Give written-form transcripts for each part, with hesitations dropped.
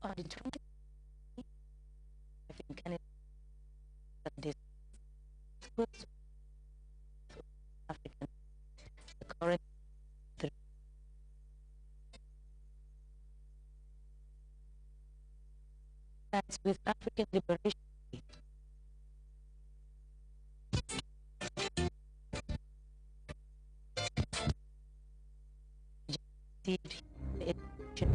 On the 20th in Canada, this schools African, the current with African liberation received education.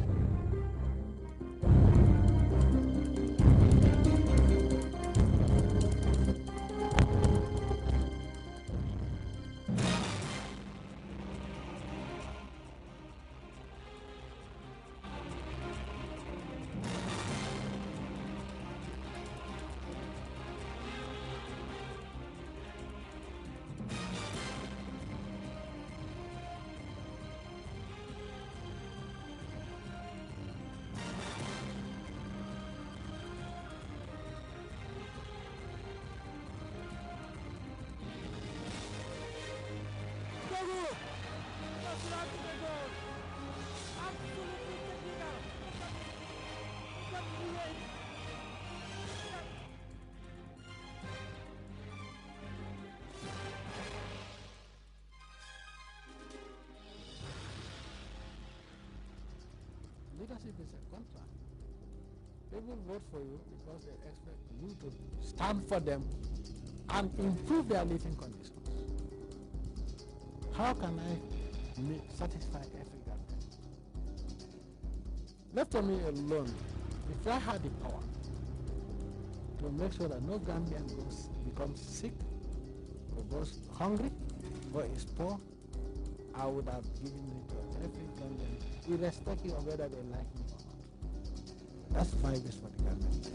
Leadership is a contract. People vote for you because they expect you to stand for them and improve their living conditions. How can I satisfy every Gambian? Left to me alone, if I had the power to make sure that no Gambian becomes sick or goes hungry or is poor, I would have given it to every Gambian, irrespective of whether they like me or not. That's 5 years for the government.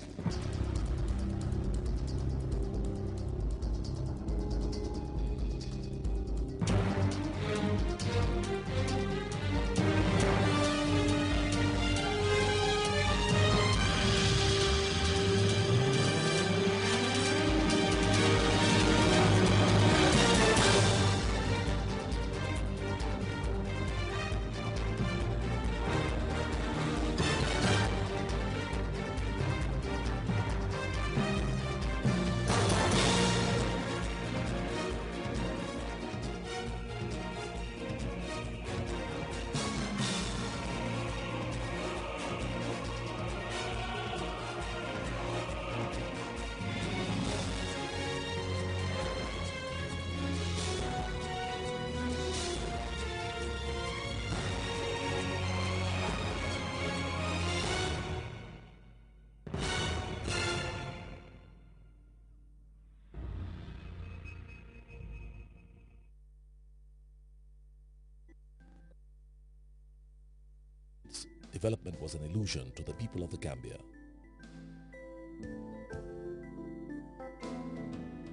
Development was an illusion to the people of the Gambia.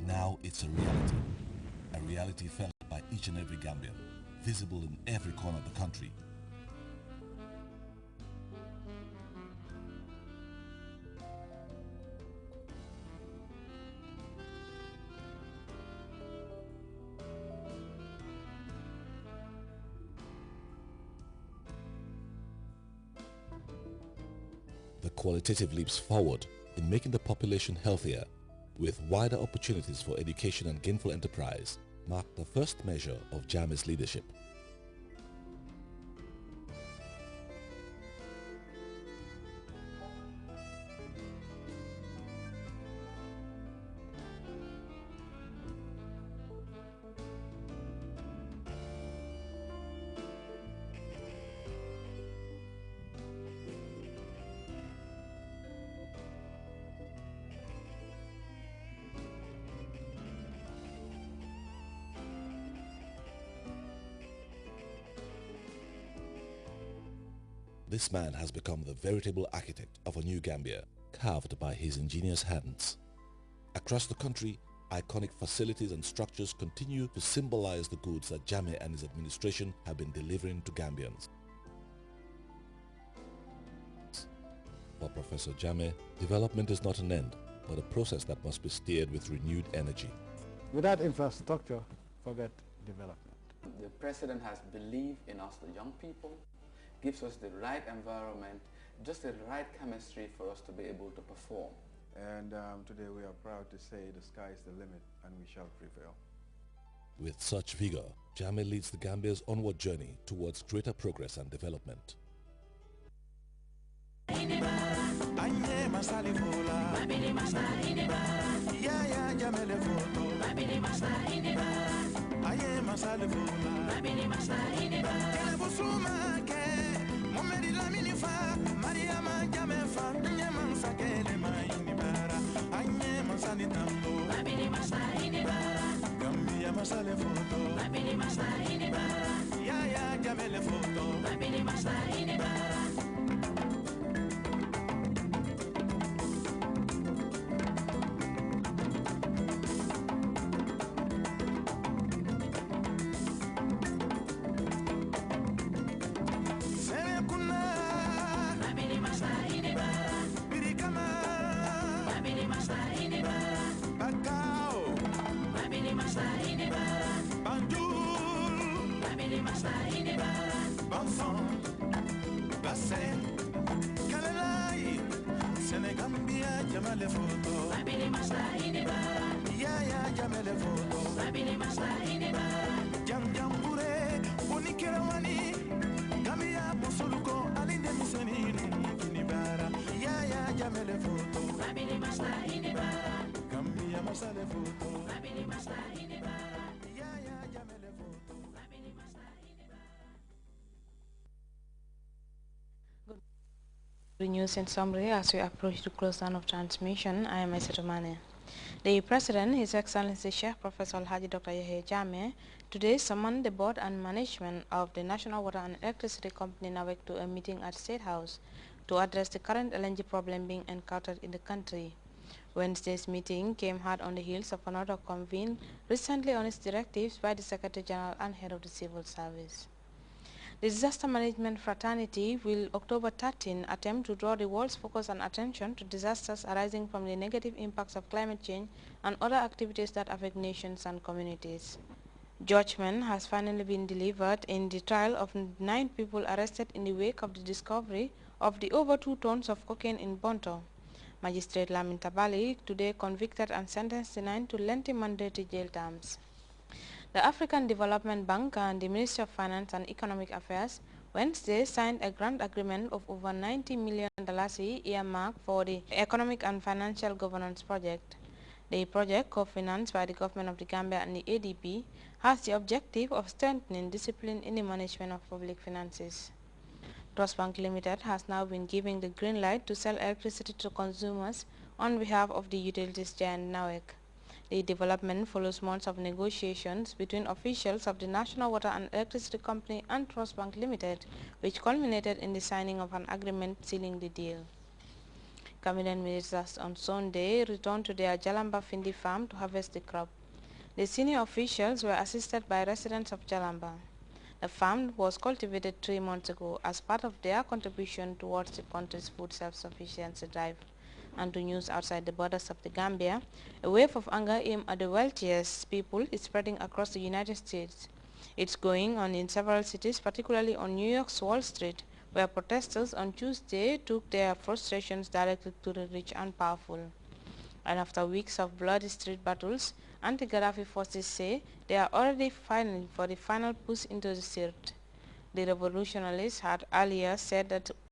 Now it's a reality felt by each and every Gambian, visible in every corner of the country. The qualitative leaps forward in making the population healthier, with wider opportunities for education and gainful enterprise, marked the first measure of Jammeh's leadership. This man has become the veritable architect of a new Gambia, carved by his ingenious hands. Across the country, iconic facilities and structures continue to symbolize the goods that Jammeh and his administration have been delivering to Gambians. For Professor Jammeh, development is not an end, but a process that must be steered with renewed energy. Without infrastructure, forget development. The president has believed in us, the young people, gives us the right environment, just the right chemistry for us to be able to perform. And today we are proud to say the sky is the limit and we shall prevail. With such vigor, Jammeh leads the Gambia's onward journey towards greater progress and development. The news in summary as we approach the close down of transmission. I am Mane. The President, His Excellency Sheikh Professor Alhaji Dr. Yahya Jammeh, today summoned the board and management of the National Water and Electricity Company NAWEC to a meeting at State House to address the current LNG problem being encountered in the country. Wednesday's meeting came hard on the heels of another convened recently on its directives by the Secretary General and Head of the Civil Service. The Disaster Management Fraternity will October 13 attempt to draw the world's focus and attention to disasters arising from the negative impacts of climate change and other activities that affect nations and communities. Judgment has finally been delivered in the trial of 9 people arrested in the wake of the discovery of the over 2 tons of cocaine in Bonto. Magistrate Lamin Tabali today convicted and sentenced the 9 to lengthy mandatory jail terms. The African Development Bank and the Ministry of Finance and Economic Affairs Wednesday signed a grant agreement of over $90 million earmarked for the Economic and Financial Governance Project. The project, co-financed by the Government of the Gambia and the ADB, has the objective of strengthening discipline in the management of public finances. Trust Bank Limited has now been giving the green light to sell electricity to consumers on behalf of the utilities giant NAWEC. The development follows months of negotiations between officials of the National Water and Electricity Company and Trust Bank Limited, which culminated in the signing of an agreement sealing the deal. Cabinet ministers on Sunday returned to their Jalamba Findi farm to harvest the crop. The senior officials were assisted by residents of Jalamba. The farm was cultivated 3 months ago as part of their contribution towards the country's food self-sufficiency drive. And to news outside the borders of the Gambia, a wave of anger aimed at the wealthiest people is spreading across the United States. It's going on in several cities, particularly on New York's Wall Street, where protesters on Tuesday took their frustrations directly to the rich and powerful. And after weeks of bloody street battles, anti-Gaddafi forces say they are already fighting for the final push into the Sirte. The revolutionaries had earlier said that